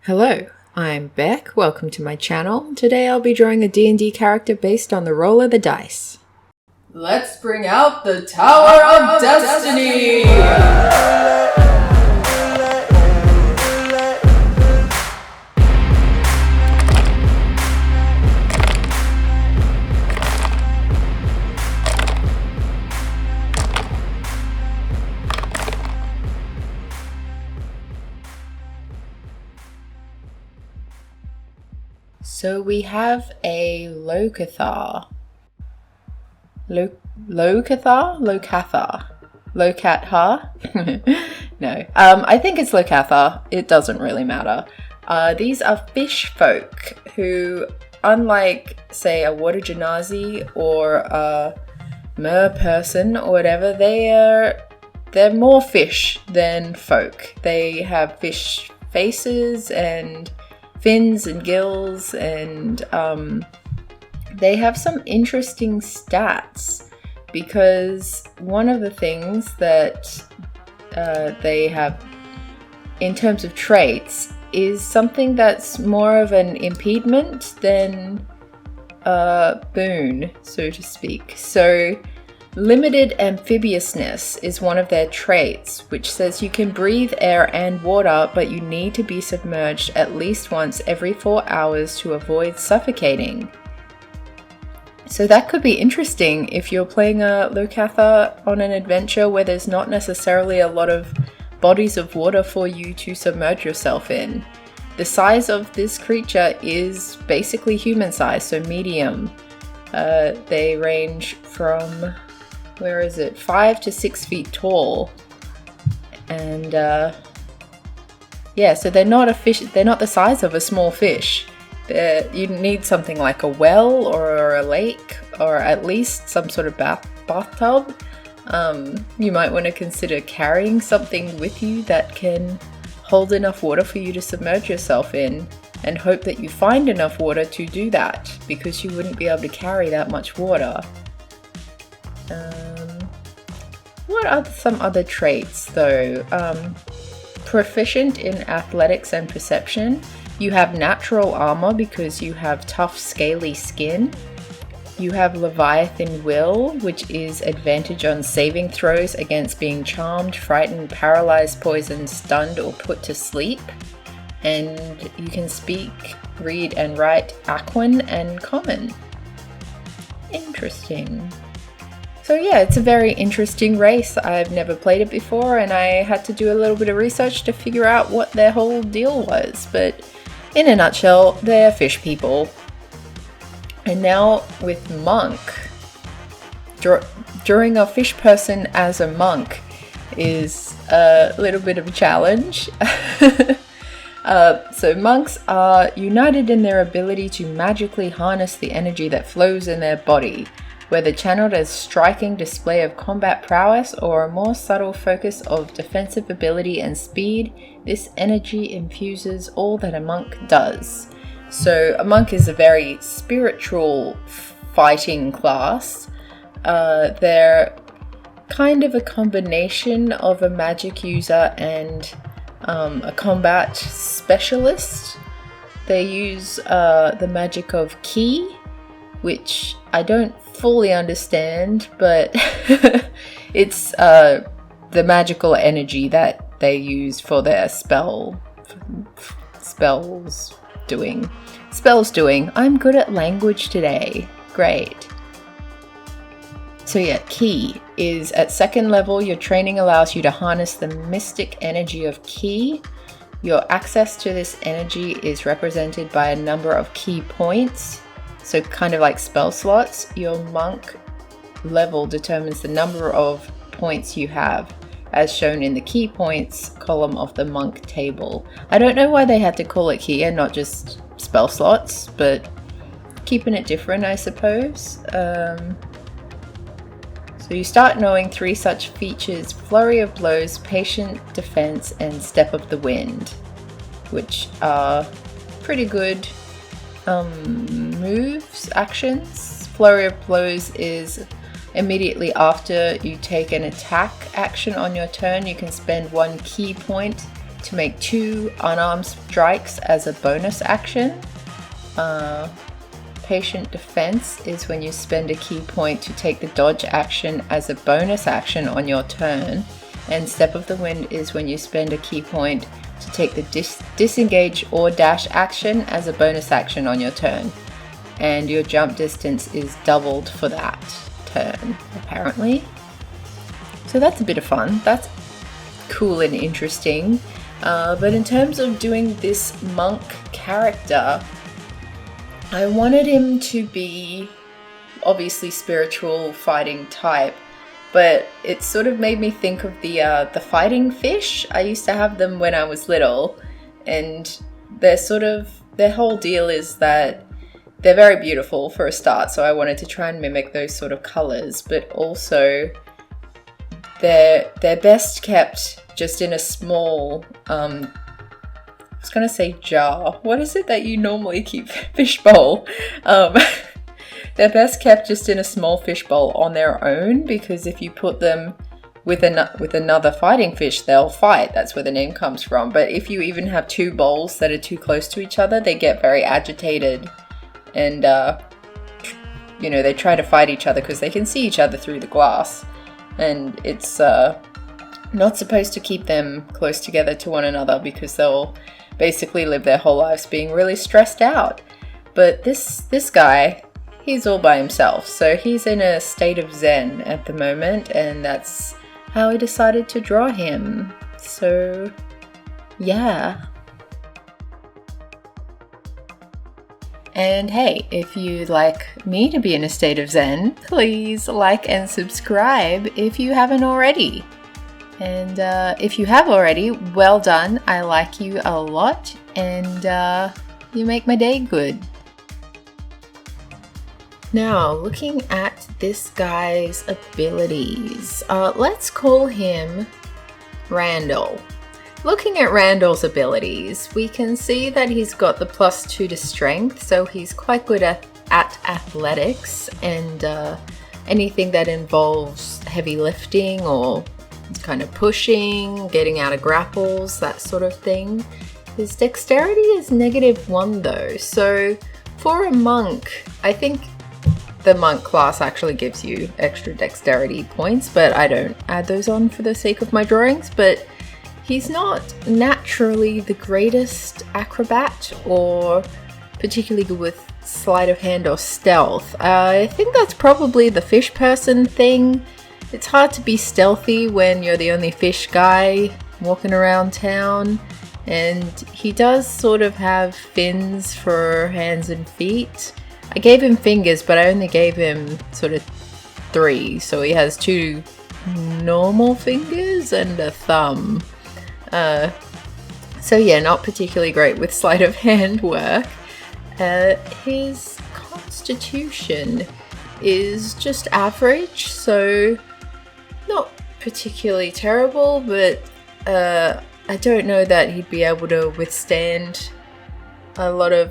Hello, I'm Beck. Welcome to my channel. Today I'll be drawing a D&D character based on the roll of the dice. Let's bring out the Tower of Destiny! So we have a Locathah. Locathah? No, I think it's Locathah. It doesn't really matter. These are fish folk who, unlike, say, a water genasi or a mer person or whatever, they're more fish than folk. They have fish faces and fins and gills, and they have some interesting stats, because one of the things that they have in terms of traits is something that's more of an impediment than a boon, so to speak. So limited amphibiousness is one of their traits, which says you can breathe air and water, but you need to be submerged at least once every 4 hours to avoid suffocating. So that could be interesting if you're playing a Locathah on an adventure where there's not necessarily a lot of bodies of water for you to submerge yourself in. The size of this creature is basically human size, so medium. They range from 5 to 6 feet tall, and so they're not a fish. They're not the size of a small fish. You need something like a well or a lake, or at least some sort of bathtub. You might want to consider carrying something with you that can hold enough water for you to submerge yourself in, and hope that you find enough water to do that, because you wouldn't be able to carry that much water. What are some other traits though? Proficient in athletics and perception. You have natural armor because you have tough, scaly skin. You have Leviathan will, which is advantage on saving throws against being charmed, frightened, paralyzed, poisoned, stunned, or put to sleep. And you can speak, read, and write Aquan and Common. Interesting. So yeah, it's a very interesting race. I've never played it before, and I had to do a little bit of research to figure out what their whole deal was. But in a nutshell, they're fish people. And now with Monk. Drawing a fish person as a monk is a little bit of a challenge. So monks are united in their ability to magically harness the energy that flows in their body, whether channeled as striking display of combat prowess or a more subtle focus of defensive ability and speed. This energy infuses all that a monk does. So a monk is a very spiritual fighting class. They're kind of a combination of a magic user and a combat specialist. They use the magic of ki, which I don't fully understand, but it's the magical energy that they use for their spells doing. I'm good at language today. Great. So yeah, ki is at 2nd level. Your training allows you to harness the mystic energy of ki. Your access to this energy is represented by a number of key points. So kind of like spell slots, your monk level determines the number of points you have, as shown in the key points column of the monk table. I don't know why they had to call it key and not just spell slots, but keeping it different, I suppose. So you start knowing 3 such features: Flurry of Blows, Patient Defense, and Step of the Wind, which are pretty good moves, actions. Flurry of Blows is immediately after you take an attack action on your turn. You can spend 1 key point to make 2 unarmed strikes as a bonus action. Patient Defense is when you spend a key point to take the dodge action as a bonus action on your turn. And Step of the Wind is when you spend a key point to take the disengage or dash action as a bonus action on your turn. And your jump distance is doubled for that turn, apparently. So that's a bit of fun. That's cool and interesting. But in terms of doing this monk character, I wanted him to be obviously spiritual fighting type, but it sort of made me think of the fighting fish. I used to have them when I was little, and their whole deal is that they're very beautiful for a start, so I wanted to try and mimic those sort of colors, but also they're best kept just in a small I was gonna say jar. What is it that you normally keep? Fish bowl. They're best kept just in a small fish bowl on their own, because if you put them with another fighting fish, they'll fight. That's where the name comes from. But if you even have 2 bowls that are too close to each other, they get very agitated, and they try to fight each other because they can see each other through the glass, and it's not supposed to keep them close together to one another because they'll basically live their whole lives being really stressed out. But this guy, he's all by himself, so he's in a state of zen at the moment, and that's how I decided to draw him. So yeah. And hey, if you'd like me to be in a state of zen, please like and subscribe if you haven't already. And if you have already, well done. I like you a lot, and you make my day good. Now, looking at this guy's abilities, let's call him Randal. Looking at Randal's abilities, we can see that he's got the +2 to strength, so he's quite good at athletics and anything that involves heavy lifting or kind of pushing, getting out of grapples, that sort of thing. His dexterity is -1 though, so for a monk, I think the monk class actually gives you extra dexterity points, but I don't add those on for the sake of my drawings. But he's not naturally the greatest acrobat or particularly good with sleight of hand or stealth. I think that's probably the fish person thing. It's hard to be stealthy when you're the only fish guy walking around town, and he does sort of have fins for hands and feet. I gave him fingers, but I only gave him sort of 3, so he has 2 normal fingers and a thumb. So yeah, not particularly great with sleight of hand work. His constitution is just average, so not particularly terrible, but I don't know that he'd be able to withstand a lot of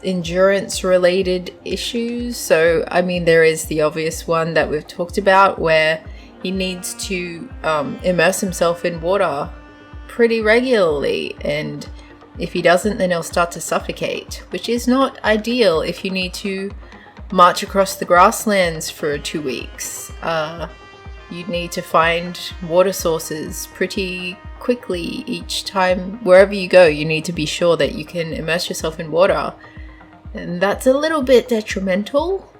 endurance related issues. So I mean, there is the obvious one that we've talked about where he needs to immerse himself in water pretty regularly, and if he doesn't, then he'll start to suffocate, which is not ideal if you need to march across the grasslands for 2 weeks. You'd need to find water sources pretty quickly each time. Wherever you go, you need to be sure that you can immerse yourself in water. And that's a little bit detrimental.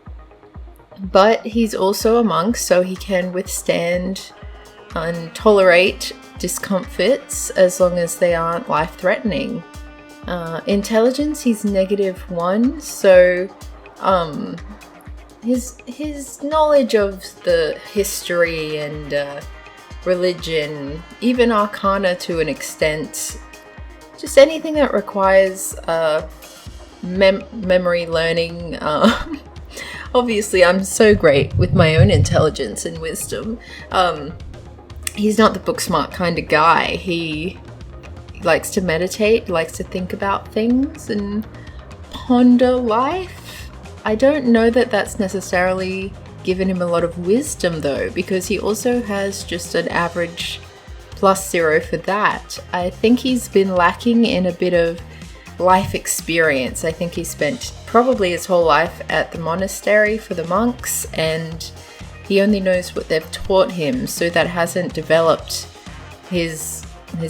But he's also a monk, so he can withstand and tolerate discomforts as long as they aren't life-threatening. Intelligence, he's -1, so his knowledge of the history and religion, even arcana to an extent, just anything that requires memory learning. Obviously, I'm so great with my own intelligence and wisdom. He's not the book smart kind of guy. He likes to meditate, likes to think about things and ponder life. I don't know that that's necessarily given him a lot of wisdom though, because he also has just an average +0 for that. I think he's been lacking in a bit of life experience. I think he spent probably his whole life at the monastery for the monks, and he only knows what they've taught him, so that hasn't developed his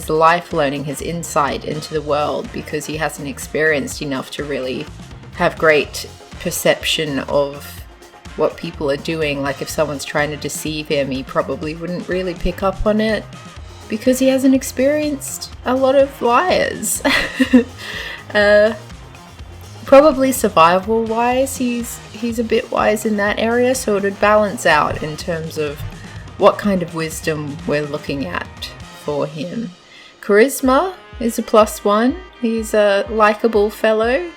life learning, his insight into the world, because he hasn't experienced enough to really have great perception of what people are doing. Like if someone's trying to deceive him, he probably wouldn't really pick up on it because he hasn't experienced a lot of liars. Probably survival wise, he's a bit wise in that area, so it would balance out in terms of what kind of wisdom we're looking at for him. Charisma is a +1. He's a likable fellow.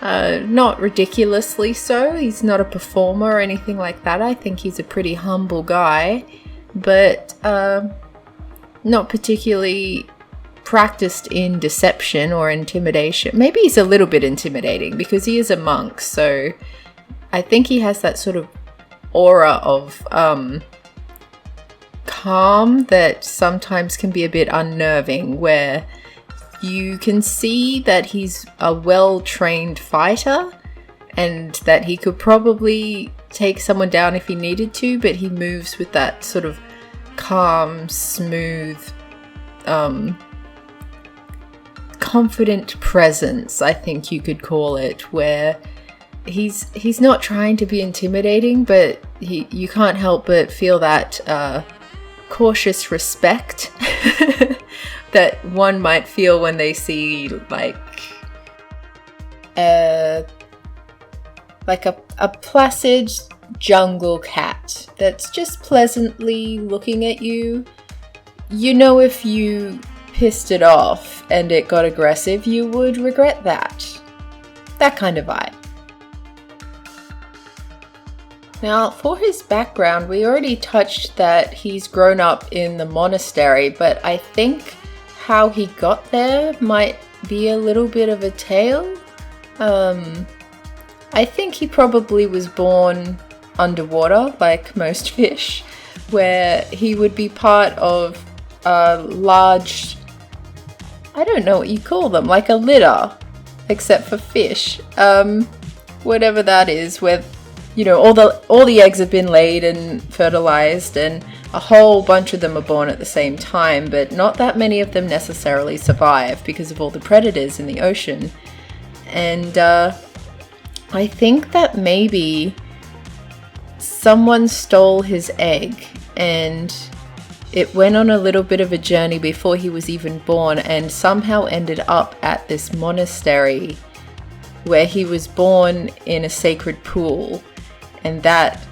Not ridiculously so. He's not a performer or anything like that. I think he's a pretty humble guy, but not particularly practiced in deception or intimidation. Maybe he's a little bit intimidating because he is a monk, so I think he has that sort of aura of calm that sometimes can be a bit unnerving, where you can see that he's a well-trained fighter and that he could probably take someone down if he needed to, but he moves with that sort of calm, smooth, confident presence, I think you could call it, where he's not trying to be intimidating, but you can't help but feel that cautious respect that one might feel when they see like a placid jungle cat that's just pleasantly looking at you. You know, if you pissed it off and it got aggressive, you would regret that. That kind of vibe. Now, for his background, we already touched that he's grown up in the monastery, but I think how he got there might be a little bit of a tale. I think he probably was born underwater, like most fish, where he would be part of a large, I don't know what you call them, like a litter, except for fish. Whatever that is, where, you know, all the eggs have been laid and fertilized, and a whole bunch of them are born at the same time, but not that many of them necessarily survive because of all the predators in the ocean. And I think that maybe someone stole his egg and it went on a little bit of a journey before he was even born, and somehow ended up at this monastery where he was born in a sacred pool, and that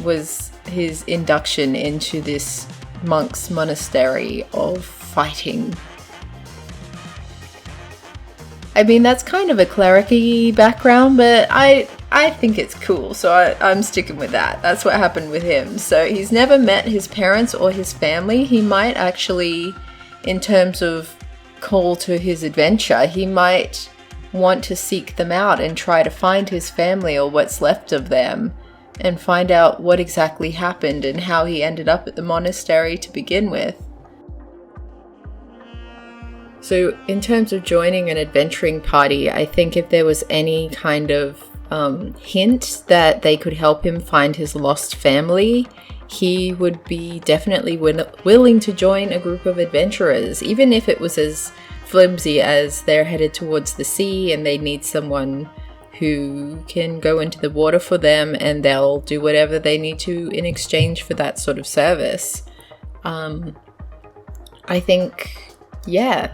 was his induction into this monk's monastery of fighting. I mean, that's kind of a cleric-y background, but I think it's cool, so I'm sticking with that. That's what happened with him. So he's never met his parents or his family. He might actually, in terms of call to his adventure, he might want to seek them out and try to find his family or what's left of them, and find out what exactly happened and how he ended up at the monastery to begin with. So in terms of joining an adventuring party, I think if there was any kind of hint that they could help him find his lost family, he would be definitely willing to join a group of adventurers, even if it was as flimsy as they're headed towards the sea and they need someone who can go into the water for them, and they'll do whatever they need to in exchange for that sort of service. I think, yeah,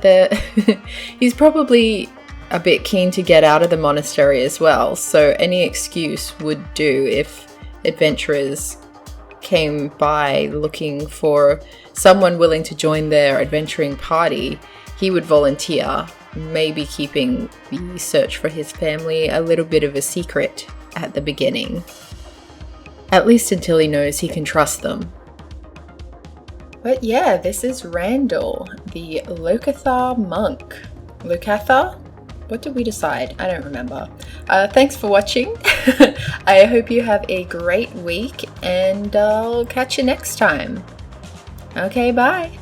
he's probably a bit keen to get out of the monastery as well, so any excuse would do if adventurers came by looking for someone willing to join their adventuring party. He would volunteer, maybe keeping the search for his family a little bit of a secret at the beginning. At least until he knows he can trust them. But yeah, this is Randal, the Locathah Monk. Locathah? What did we decide? I don't remember. Thanks for watching. I hope you have a great week, and I'll catch you next time. Okay, bye.